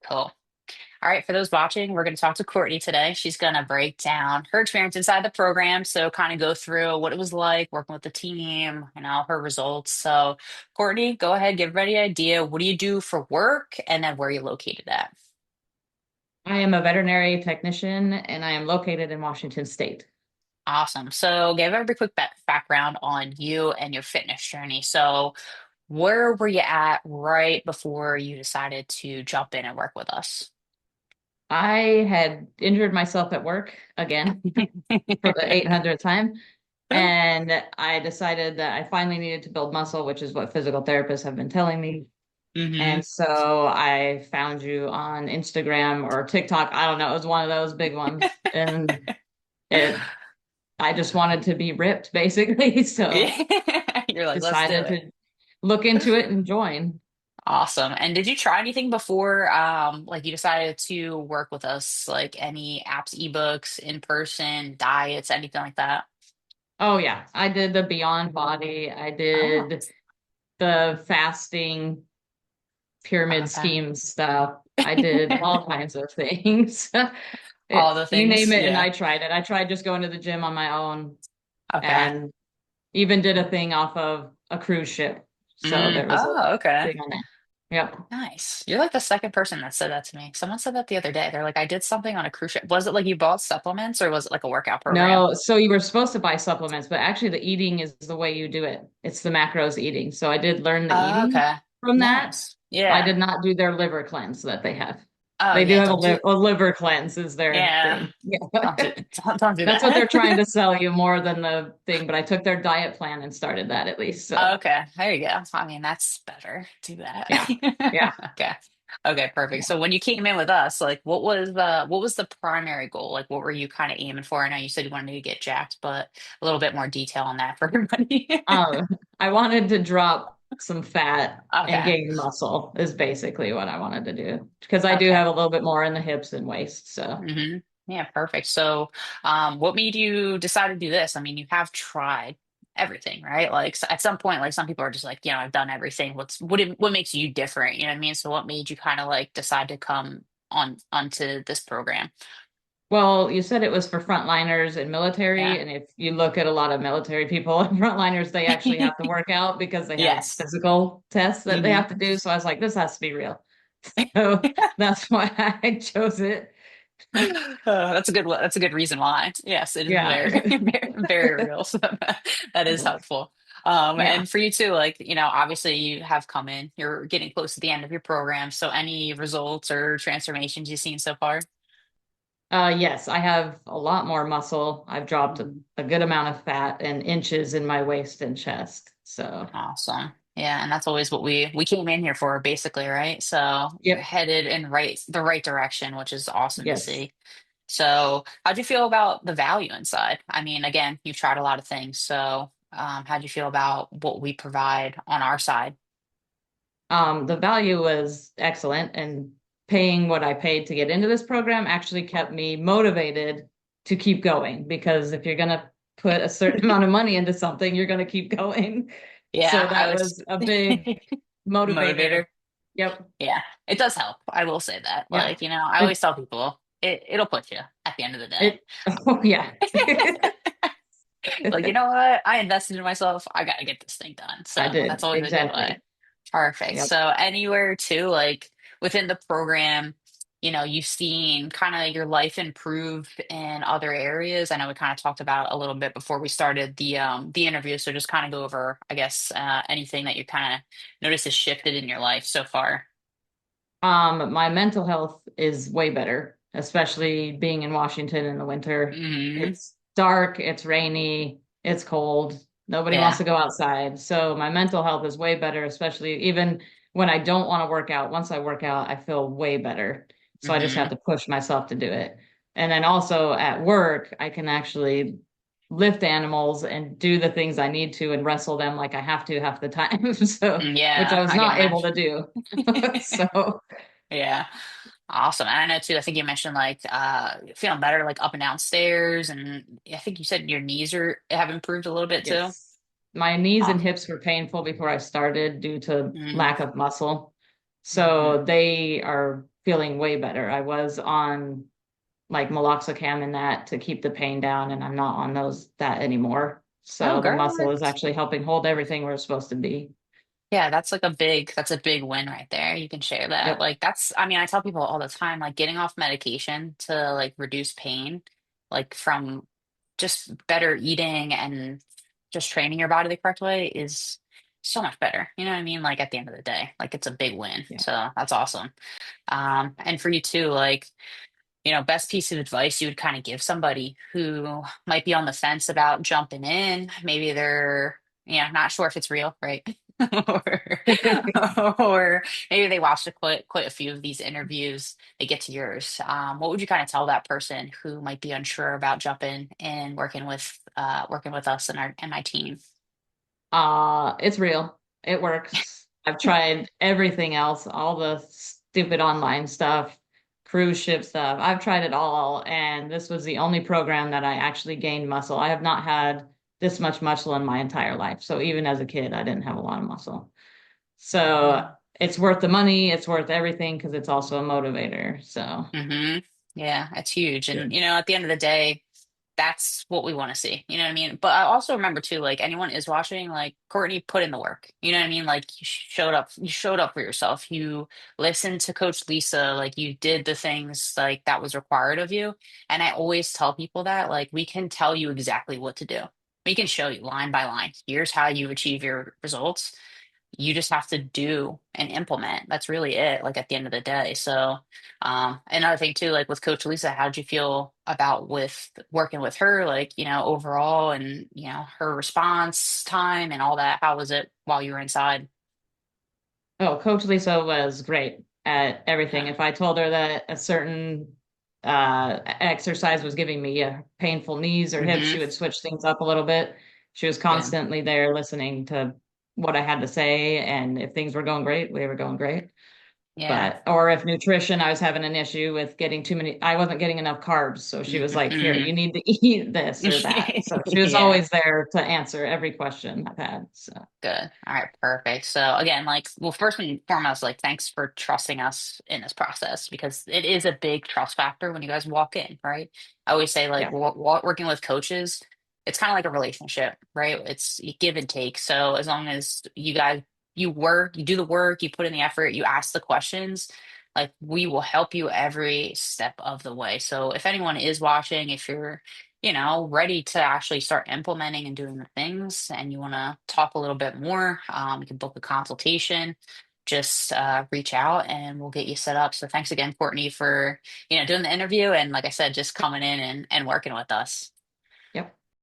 Cool. All right, for those watching, we're going to talk to Courtney today. She's going to break down her experience inside the program. So, kind of go through what it was like working with the team, her results. So, Courtney, go ahead, give everybody an idea. What do you do for work and then where are you located at? I am a veterinary technician and I am located in Washington State. Awesome. So, give everybody a quick background on you and your fitness journey. So, where were you at right before you decided to jump in and work with us? I had injured myself at work again for the 800th time. And I decided that I finally needed to build muscle, which is what physical therapists have been telling me. hmm And so I found you on Instagram or TikTok. I don't know. It was one of those big ones. And it, I just wanted to be ripped basically. So You're like, let's do decided it. to look into it and join. Awesome. And did you try anything before, like you decided to work with us, like any apps, ebooks, in person, diets, anything like that? Oh yeah, I did the Beyond Body. I Oh, did the fasting pyramid okay. scheme stuff. I did all kinds of things. All the You name things. it, and Yeah. I tried it. I tried just going to the gym on my own Okay. and even did a thing off of a cruise ship. So there was a Oh, okay. thing on that. Yep. Nice. You're like the second person that said that to me. Someone said that the other day. They're like, I did something on a cruise ship. Was it like you bought supplements or was it like a workout program? No, so you were supposed to buy supplements, but actually the eating is the way you do it. It's the macros eating. So I did learn the Oh, eating okay. from that. Nice. I Yeah. did not do their liver cleanse that they have. Oh, They do yeah. have Don't do, a liver cleanse is their yeah. thing. Yeah. Don't do That's what they're trying that. to sell you more than the thing, but I took their diet plan and started that at least. So Okay, there you go. I mean, that's better. Do that. yeah. Yeah. Okay. Okay, perfect. So when you came in with us, like what was the primary goal? Like what were you kind of aiming for? I know you said you wanted to get jacked, but a little bit more detail on that for everybody. Um, I wanted to drop some fat and Okay. gain muscle is basically what I wanted to do because I do Okay. have a little bit more in the hips and waist. So Yeah, perfect. So, what made you decide to do this? I mean, you have tried everything, right? Like at some point, like some people are just like, I've done everything. What makes you different? You know what I mean? So, what made you kind of like decide to come onto this program? well, you said it was for frontliners and Yeah. military. And if you look at a lot of military people and frontliners, they actually have to work out because they have Yes. physical tests that they hmm have to do. So I was like, this has to be real. So that's why I chose it. That's a good one. That's a good reason why. Yes, it is Yeah. very, very, very real. So that is helpful. Yeah. And for you too, like, obviously you have come in, you're getting close to the end of your program. So any results or transformations you've seen so far? Yes, I have a lot more muscle. I've dropped Mhm. a good amount of fat and inches in my waist and chest. So, Awesome. Yeah, and that's always what we came in here for, basically, right? So you're yep. headed in the right direction, which is awesome to Yes. see. So, how'd you feel about the value inside? I mean, again, you've tried a lot of things. So, how'd you feel about what we provide on our side? The value was excellent, and paying what I paid to get into this program actually kept me motivated to keep going because if you're going to put a certain amount of money into something, you're going to keep going. So Yeah, I that was was a big motivator. motivator. Yep. Yeah, it does help. I will say that. Yeah. Like, I always It, tell people it'll put you at the end of the day. it, oh, yeah. Like, you know what? I invested in myself. I got to get this thing done. I So that's did. always a good way. Exactly. Perfect. Yep. So anywhere too, like within the program, you've seen kind of your life improve in other areas. I know we kind of talked about a little bit before we started the interview. So just kind of go over, I guess, anything that you kind of notice has shifted in your life so far. My mental health is way better, especially being in Washington in the winter. hmm It's dark, it's rainy, it's cold. Nobody wants Yeah. to go outside. So my mental health is way better, especially even when I don't want to work out. Once I work out, I feel way better. So I just have hmm to push myself to do it. And then also at work, I can actually lift animals and do the things I need to and wrestle them like I have to half the time. So, which I Yeah, was I can not able imagine. to do. So Yeah. Awesome. And I know too, I think you mentioned like feeling better like up and down stairs and I think you said your knees have improved a little bit too. yes. My knees Oh. and hips were painful before I started due to Mm, lack of muscle. Hmm. So they are feeling way better. I was on like meloxicam and that to keep the pain down, and I'm not on those that anymore. Oh, So the muscle girl. is actually helping hold everything where it's supposed to be. Yeah, that's a big win right there. You can share that. Yep. Like I mean, I tell people all the time, like getting off medication to like reduce pain, like from just better eating and just training your body the correct way is so much better. You know what I mean? Like at the end of the day, like it's a big win. Yeah. So that's awesome. And for you too, like best piece of advice you would kind of give somebody who might be on the fence about jumping in. Maybe they're, not sure if it's real, right? Or, or maybe they watched quite a few of these interviews. They get to yours. What would you kind of tell that person who might be unsure about jumping and working with us and my team? It's real. It works. I've tried everything else, all the stupid online stuff, cruise ship stuff. I've tried it all, and this was the only program that I actually gained muscle. I have not had this much muscle in my entire life. So even as a kid, I didn't have a lot of muscle. So it's worth the money, it's worth everything because it's also a motivator. So Mm-hmm. Yeah, it's huge. yeah. And at the end of the day, that's what we want to see. You know what I mean? But I also remember too, like anyone is watching, like Courtney put in the work. You know what I mean? Like you showed up for yourself. You listened to Coach Lisa, like you did the things like that was required of you. And I always tell people that, like, we can tell you exactly what to do. We can show you line by line. Here's how you achieve your results. You just have to do and implement. That's really it, like at the end of the day. So, another thing too, like with Coach Lisa, how did you feel about with working with her, like, overall and, her response time and all that? How was it while you were inside? Oh, Coach Lisa was great at everything. Yeah. If I told her that a certain exercise was giving me painful knees or hips, Hmm. she would switch things up a little bit. She was Good. constantly there listening to what I had to say, and if things were going great, we were going great. Yeah. But or if nutrition, I was having an issue with getting too many, I wasn't getting enough carbs. So she was like, here, Hmm. you need to eat this or that. So she was Yeah. always there to answer every question I've had. So Good. All right, perfect. So again, like, well, first and foremost, like, thanks for trusting us in this process because it is a big trust factor when you guys walk in, right? I always say, like, yeah. working with coaches, it's kind of like a relationship, right? It's you give and take. So as long as you guys, you do the work, you put in the effort, you ask the questions, like, we will help you every step of the way. So if anyone is watching, if you're ready to actually start implementing and doing the things, and you want to talk a little bit more, you can book a consultation. Just reach out and we'll get you set up. So thanks again, Courtney, for doing the interview and like I said, just coming in and working with us.